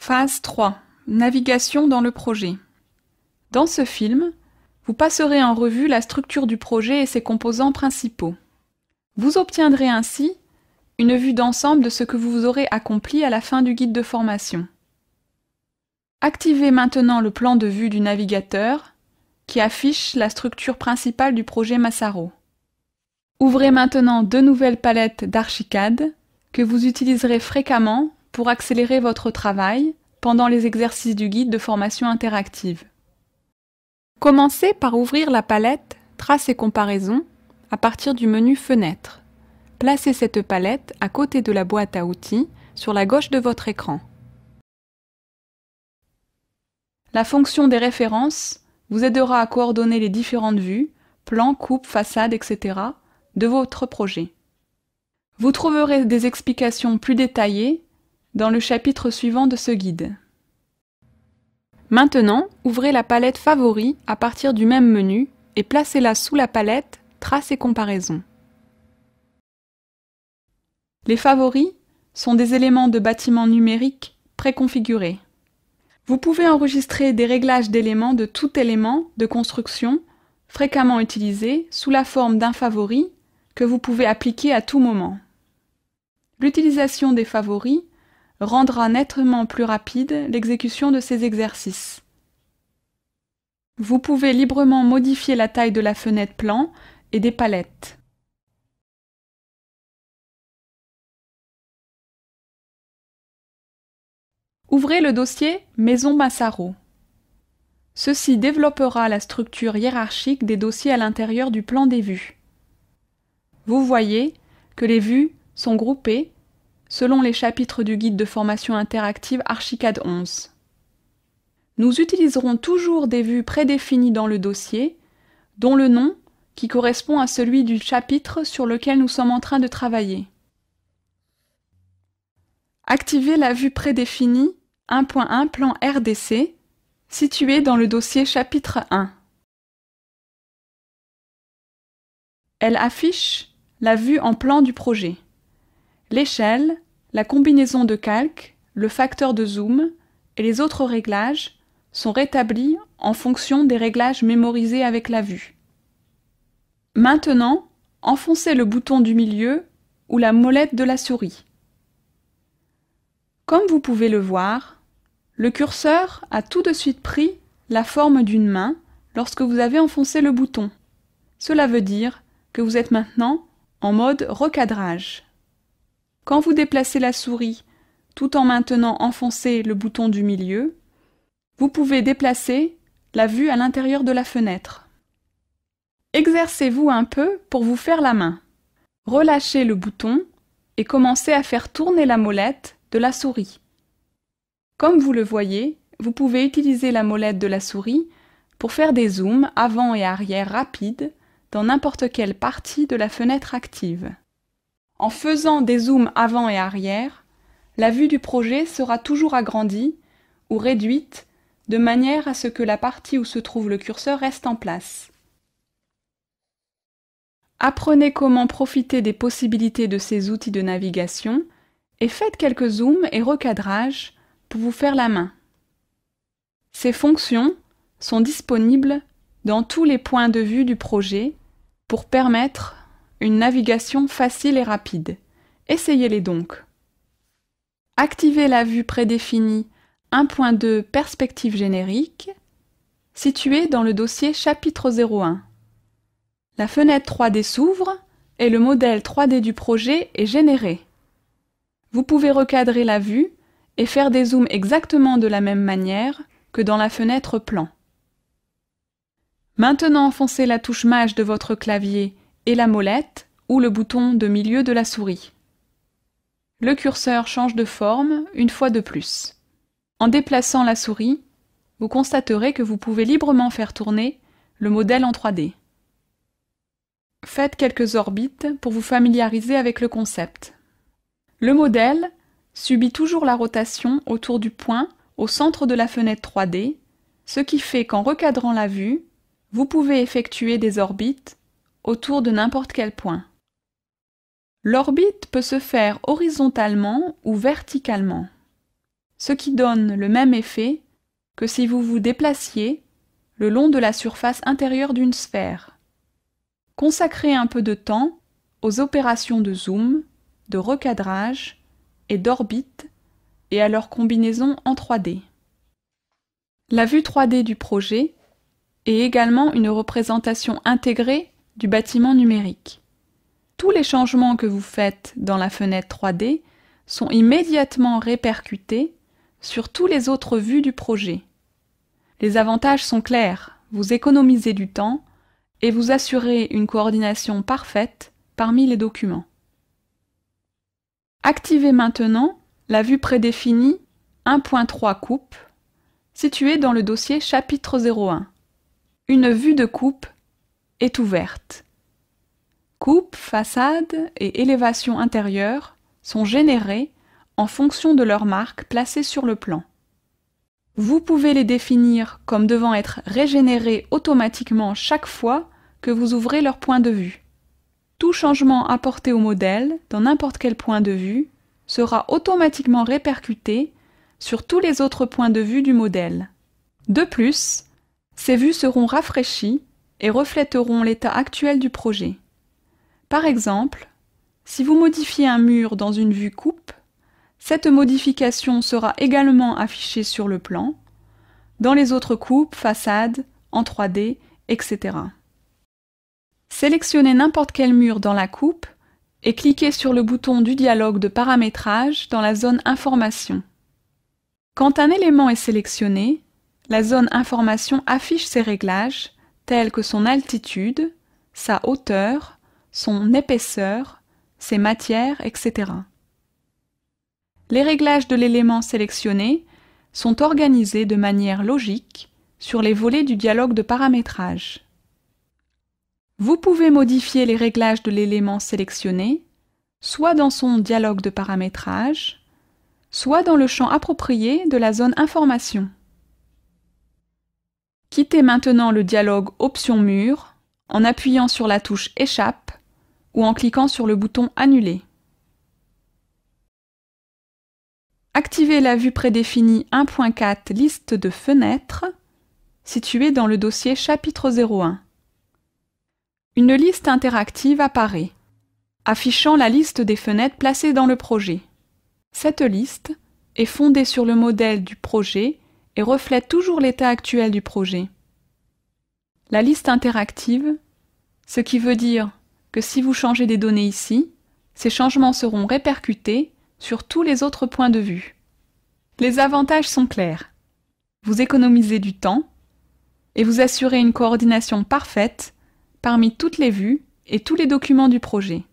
Phase 3. Navigation dans le projet. Dans ce film, vous passerez en revue la structure du projet et ses composants principaux. Vous obtiendrez ainsi une vue d'ensemble de ce que vous aurez accompli à la fin du guide de formation. Activez maintenant le plan de vue du navigateur qui affiche la structure principale du projet Massaro. Ouvrez maintenant deux nouvelles palettes d'Archicad que vous utiliserez fréquemment pour accélérer votre travail pendant les exercices du guide de formation interactive. Commencez par ouvrir la palette Traces et comparaisons à partir du menu Fenêtre. Placez cette palette à côté de la boîte à outils sur la gauche de votre écran. La fonction des références vous aidera à coordonner les différentes vues, plans, coupes, façades, etc. de votre projet. Vous trouverez des explications plus détaillées dans le chapitre suivant de ce guide. Maintenant, ouvrez la palette Favoris à partir du même menu et placez-la sous la palette Traces et comparaisons. Les favoris sont des éléments de bâtiment numérique préconfigurés. Vous pouvez enregistrer des réglages d'éléments de tout élément de construction fréquemment utilisé sous la forme d'un favori que vous pouvez appliquer à tout moment. L'utilisation des favoris rendra nettement plus rapide l'exécution de ces exercices. Vous pouvez librement modifier la taille de la fenêtre plan et des palettes. Ouvrez le dossier Maison Massaro. Ceci développera la structure hiérarchique des dossiers à l'intérieur du plan des vues. Vous voyez que les vues sont groupées selon les chapitres du guide de formation interactive Archicad 11. Nous utiliserons toujours des vues prédéfinies dans le dossier, dont le nom qui correspond à celui du chapitre sur lequel nous sommes en train de travailler. Activez la vue prédéfinie 1.1 plan RDC, située dans le dossier chapitre 1. Elle affiche la vue en plan du projet. L'échelle, la combinaison de calque, le facteur de zoom et les autres réglages sont rétablis en fonction des réglages mémorisés avec la vue. Maintenant, enfoncez le bouton du milieu ou la molette de la souris. Comme vous pouvez le voir, le curseur a tout de suite pris la forme d'une main lorsque vous avez enfoncé le bouton. Cela veut dire que vous êtes maintenant en mode recadrage. Quand vous déplacez la souris tout en maintenant enfoncé le bouton du milieu, vous pouvez déplacer la vue à l'intérieur de la fenêtre. Exercez-vous un peu pour vous faire la main. Relâchez le bouton et commencez à faire tourner la molette de la souris. Comme vous le voyez, vous pouvez utiliser la molette de la souris pour faire des zooms avant et arrière rapides dans n'importe quelle partie de la fenêtre active. En faisant des zooms avant et arrière, la vue du projet sera toujours agrandie ou réduite de manière à ce que la partie où se trouve le curseur reste en place. Apprenez comment profiter des possibilités de ces outils de navigation et faites quelques zooms et recadrages pour vous faire la main. Ces fonctions sont disponibles dans tous les points de vue du projet pour permettre une navigation facile et rapide. Essayez-les donc. Activez la vue prédéfinie 1.2 Perspective générique, située dans le dossier chapitre 01. La fenêtre 3D s'ouvre et le modèle 3D du projet est généré. Vous pouvez recadrer la vue et faire des zooms exactement de la même manière que dans la fenêtre plan. Maintenant, enfoncez la touche Maj de votre clavier et la molette ou le bouton de milieu de la souris. Le curseur change de forme une fois de plus. En déplaçant la souris, vous constaterez que vous pouvez librement faire tourner le modèle en 3D. Faites quelques orbites pour vous familiariser avec le concept. Le modèle subit toujours la rotation autour du point au centre de la fenêtre 3D, ce qui fait qu'en recadrant la vue, vous pouvez effectuer des orbites autour de n'importe quel point. L'orbite peut se faire horizontalement ou verticalement. ce qui donne le même effet que si vous vous déplaciez le long de la surface intérieure d'une sphère. Consacrez un peu de temps aux opérations de zoom, de recadrage et d'orbite et à leur combinaison en 3D. La vue 3D du projet est également une représentation intégrée du bâtiment numérique. Tous les changements que vous faites dans la fenêtre 3D sont immédiatement répercutés sur toutes les autres vues du projet. Les avantages sont clairs, vous économisez du temps et vous assurez une coordination parfaite parmi les documents. Activez maintenant la vue prédéfinie 1.3 coupe située dans le dossier chapitre 01. Une vue de coupe est ouverte. Coupe, façade et élévation intérieure sont générées en fonction de leur marque placée sur le plan. Vous pouvez les définir comme devant être régénérés automatiquement chaque fois que vous ouvrez leur point de vue. Tout changement apporté au modèle dans n'importe quel point de vue sera automatiquement répercuté sur tous les autres points de vue du modèle. De plus, ces vues seront rafraîchies et reflèteront l'état actuel du projet. Par exemple, si vous modifiez un mur dans une vue coupe, cette modification sera également affichée sur le plan, dans les autres coupes, façades, en 3D, etc. Sélectionnez n'importe quel mur dans la coupe et cliquez sur le bouton du dialogue de paramétrage dans la zone Information. Quand un élément est sélectionné, la zone Information affiche ses réglages tels que son altitude, sa hauteur, son épaisseur, ses matières, etc. Les réglages de l'élément sélectionné sont organisés de manière logique sur les volets du dialogue de paramétrage. Vous pouvez modifier les réglages de l'élément sélectionné, soit dans son dialogue de paramétrage, soit dans le champ approprié de la zone Information. Quittez maintenant le dialogue Options mur en appuyant sur la touche Échappe ou en cliquant sur le bouton Annuler. Activez la vue prédéfinie 1.4 Liste de fenêtres située dans le dossier chapitre 01. Une liste interactive apparaît, affichant la liste des fenêtres placées dans le projet. Cette liste est fondée sur le modèle du projet et reflète toujours l'état actuel du projet. La liste interactive, ce qui veut dire que si vous changez des données ici, ces changements seront répercutés sur tous les autres points de vue. Les avantages sont clairs. Vous économisez du temps et vous assurez une coordination parfaite parmi toutes les vues et tous les documents du projet.